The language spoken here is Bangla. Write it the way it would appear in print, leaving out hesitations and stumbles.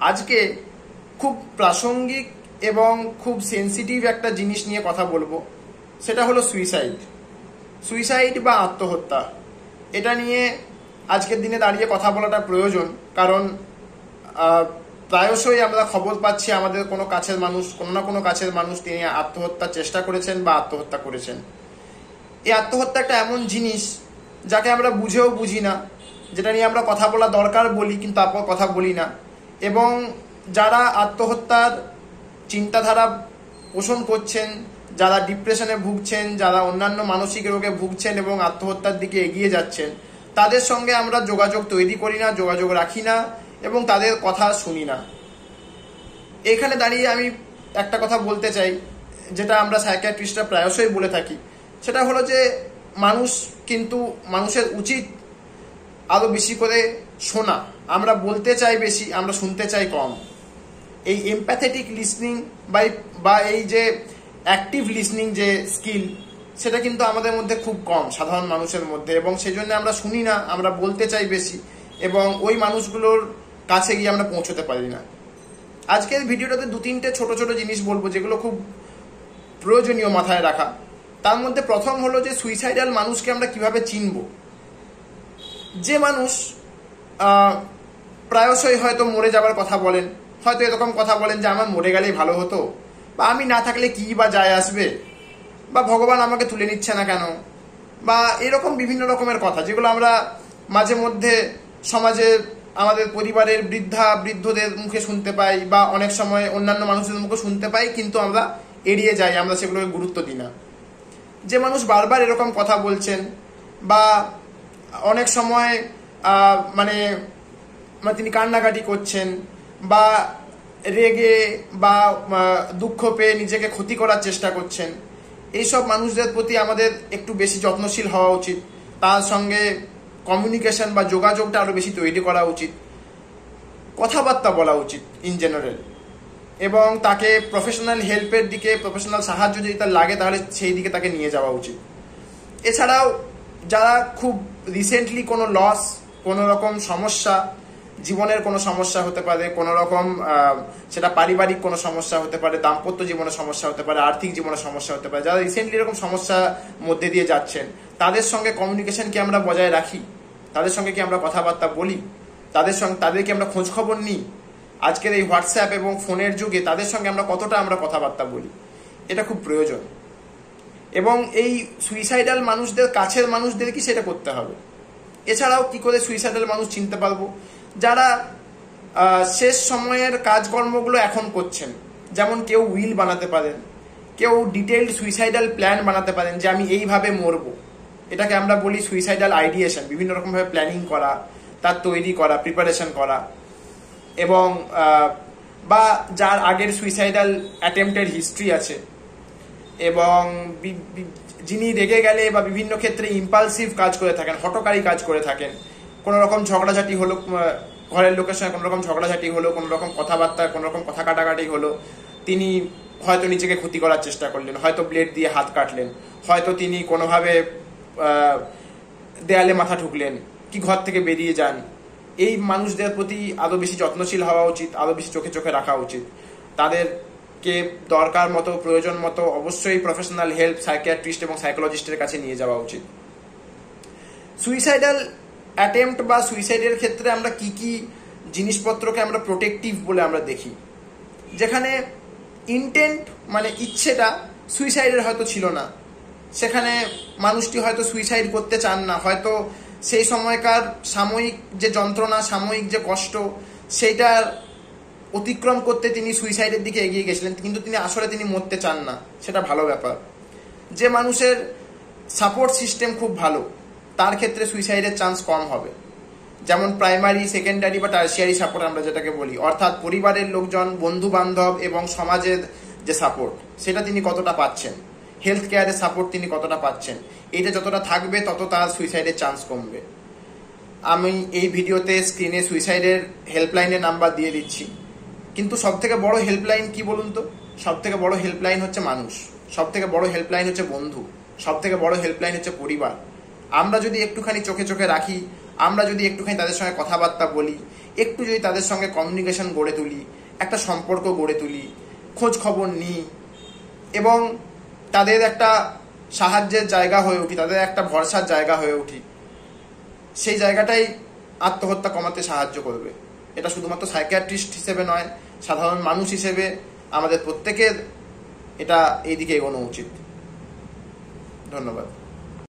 আজকে খুব প্রাসঙ্গিক এবং খুব সেন্সিটিভ একটা জিনিস নিয়ে কথা বলবো, সেটা হলো সুইসাইড বা আত্মহত্যা। এটা নিয়ে আজকের দিনে দাঁড়িয়ে কথা বলাটা প্রয়োজন, কারণ প্রায়শই আমরা খবর পাচ্ছি আমাদের কোনো না কোনো কাছের মানুষ তিনি আত্মহত্যার চেষ্টা করেছেন বা আত্মহত্যা করেছেন। এই আত্মহত্যা একটা এমন জিনিস যাকে আমরা বুঝেও বুঝি না, যেটা নিয়ে আমরা কথা বলা দরকার বলি কিন্তু তারপর কথা বলি না। এবং যারা আত্মহত্যার চিন্তাধারা পোষণ করছেন, যারা ডিপ্রেশনে ভুগছেন, যারা অন্যান্য মানসিক রোগে ভুগছেন এবং আত্মহত্যার দিকে এগিয়ে যাচ্ছেন, তাদের সঙ্গে আমরা যোগাযোগ তৈরি করি না, যোগাযোগ রাখি না এবং তাদের কথা শুনি না। এখানে দাঁড়িয়ে আমি একটা কথা বলতে চাই, যেটা আমরা সাইকিয়াট্রিস্টরা প্রায়শই বলে থাকি, সেটা হলো যে মানুষের উচিত আরও বেশি করে শোনা। আমরা বলতে চাই বেশি, আমরা শুনতে চাই কম। এই এমপ্যাথেটিক লিসনিং বা এই যে অ্যাক্টিভ লিসনিং যে স্কিল, সেটা কিন্তু আমাদের মধ্যে খুব কম সাধারণ মানুষের মধ্যে, এবং সেই জন্য আমরা শুনি না, আমরা বলতে চাই বেশি এবং ওই মানুষগুলোর কাছে গিয়ে আমরা পৌঁছতে পারি না। আজকের ভিডিওটাতে 2-3টে ছোট ছোট জিনিস বলবো যেগুলো খুব প্রয়োজনীয় মাথায় রাখা। তার মধ্যে প্রথম হলো যে সুইসাইডাল মানুষকে আমরা কিভাবে চিনব। যে মানুষ প্রায়শই হয়তো মরে যাবার কথা বলেন, হয়তো এরকম কথা বলেন যে আমার মরে গেলেই ভালো হতো, বা আমি না থাকলে কি বা যায় আসবে, বা ভগবান আমাকে তুলে নিচ্ছে না কেন, বা এরকম বিভিন্ন রকমের কথা যেগুলো আমরা মাঝে মধ্যে সমাজে আমাদের পরিবারের বৃদ্ধদের মুখে শুনতে পাই, বা অনেক সময় অন্যান্য মানুষদের মুখে শুনতে পাই, কিন্তু আমরা এড়িয়ে যাই, আমরা সেগুলোকে গুরুত্ব দিই না। যে মানুষ বারবার এরকম কথা বলছেন, বা অনেক সময় মানে তিনি কান্নাকাটি করছেন, বা রেগে বা দুঃখ পেয়ে নিজেকে ক্ষতি করার চেষ্টা করছেন, এইসব মানুষদের প্রতি আমাদের একটু বেশি যত্নশীল হওয়া উচিত। তার সঙ্গে কমিউনিকেশন বা যোগাযোগটা আরও বেশি তৈরি করা উচিত, কথাবার্তা বলা উচিত ইন জেনারেল, এবং তাকে প্রফেশনাল হেল্পের দিকে, প্রফেশনাল সাহায্য যদি তার লাগে তাহলে সেই দিকে তাকে নিয়ে যাওয়া উচিত। এছাড়াও যারা খুব রিসেন্টলি কোনো লস, কোনো রকম সমস্যা, জীবনের কোনো সমস্যা হতে পারে, কোনো রকম সেটা পারিবারিক কোনো সমস্যা হতে পারে, দাম্পত্য জীবনের সমস্যা হতে পারে, আর্থিক জীবনের সমস্যা হতে পারে, যারা রিসেন্টলি এরকম সমস্যার মধ্যে দিয়ে যাচ্ছেন, তাদের সঙ্গে কমিউনিকেশন কি আমরা বজায় রাখি? তাদের সঙ্গে কি আমরা কথাবার্তা বলি? তাদেরকে আমরা খোঁজখবর নিই? আজকের এই হোয়াটসঅ্যাপ এবং ফোনের যুগে তাদের সঙ্গে আমরা কতটা কথাবার্তা বলি? এটা খুব প্রয়োজন। এবং এই সুইসাইডাল মানুষদের কাছের মানুষদের কি সেটা করতে হবে। এছাড়াও কি করে সুইসাইডাল মানুষ চিনতে পারবো? যারা শেষ সময়ের কাজকর্মগুলো এখন করছেন, যেমন কেউ উইল বানাতে পারেন, কেউ ডিটেইলড সুইসাইডাল প্ল্যান বানাতে পারেন যে আমি এইভাবে মরবো। এটাকে আমরা বলি সুইসাইডাল আইডিয়েশন। বিভিন্ন রকমভাবে প্ল্যানিং করা, তার তৈরি করা, প্রিপারেশন করা, এবং বা যার আগের সুইসাইডাল অ্যাটেম্পটের হিস্ট্রি আছে, এবং যিনি রেগে গেলে বা বিভিন্ন ক্ষেত্রে ইম্পালসিভ কাজ করে থাকেন, হঠকারী কাজ করে থাকেন, কোনো রকম ঝগড়াঝাটি হলো, ঘরের লোকের সঙ্গে কোনো রকম ঝগড়াঝাটি হলো, কোনো রকম কথাবার্তা, কোনো রকম কথা কাটাকাটি হলো, তিনি হয়তো নিজেকে ক্ষতি করার চেষ্টা করলেন, হয়তো ব্লেড দিয়ে হাত কাটলেন, হয়তো তিনি কোনোভাবে দেয়ালে মাথা ঠুকলেন, কি ঘর থেকে বেরিয়ে যান। এই মানুষদের প্রতি আরও বেশি যত্নশীল হওয়া উচিত, আরও বেশি চোখে চোখে রাখা উচিত। তাদেরকে দরকার মতো, প্রয়োজন মতো অবশ্যই প্রফেশনাল হেল্প সাইকিয়াট্রিস্ট এবং সাইকোলজিস্টের কাছে নিয়ে যাওয়া উচিত। সুইসাইডাল অ্যাটেম্পট বা সুইসাইডের ক্ষেত্রে আমরা কি কি জিনিসপত্রকে আমরা প্রোটেক্টিভ বলে আমরা দেখি, যেখানে ইন্টেন্ট মানে ইচ্ছেটা সুইসাইডের হয়তো ছিল না, সেখানে মানুষটি হয়তো সুইসাইড করতে চান না, হয়তো সেই সময়কার সাময়িক যে যন্ত্রণা, সাময়িক যে কষ্ট, সেইটার অতিক্রম করতে তিনি সুইসাইডের দিকে এগিয়ে গেছিলেন, কিন্তু তিনি মরতে চান না, সেটা ভালো ব্যাপার। যে মানুষের সাপোর্ট সিস্টেম খুব ভালো, তার ক্ষেত্রে সুইসাইডের চান্স কম হবে। যেমন প্রাইমারি, সেকেন্ডারি বা টার্সিয়ারি সাপোর্ট আমরা যেটাকে বলি, অর্থাৎ পরিবারের লোকজন, বন্ধু বান্ধব এবং সমাজের যে সাপোর্ট, সেটা তিনি কতটা পাচ্ছেন, হেলথ কেয়ারের সাপোর্ট তিনি কতটা পাচ্ছেন, এটা যতটা থাকবে তত তার সুইসাইডের চান্স কমবে। আমি এই ভিডিওতে স্ক্রিনে সুইসাইডের হেল্পলাইনের নাম্বার দিয়ে দিচ্ছি, কিন্তু সব থেকে বড় হেল্পলাইন কি বলুন তো? সব থেকে বড় হেল্পলাইন হচ্ছে মানুষ, সব থেকে বড় হেল্পলাইন হচ্ছে বন্ধু, সব থেকে বড় হেল্পলাইন হচ্ছে পরিবার। আমরা যদি একটুখানি চোখে চোখে রাখি, আমরা যদি একটুখানি তাদের সঙ্গে কথাবার্তা বলি, একটু যদি তাদের সঙ্গে কমিউনিকেশন গড়ে তুলি, একটা সম্পর্ক গড়ে তুলি, খোঁজ খবর নিই এবং তাদের একটা সাহায্যের জায়গা হয়ে উঠি, তাদের একটা ভরসার জায়গা হয়ে উঠি, সেই জায়গাটাই আত্মহত্যা কমাতে সাহায্য করবে। এটা শুধুমাত্র সাইকিয়াট্রিস্ট হিসেবে নয়, সাধারণ মানুষ হিসেবে আমাদের প্রত্যেকের এটা এই দিকে এগোনো উচিত। ধন্যবাদ।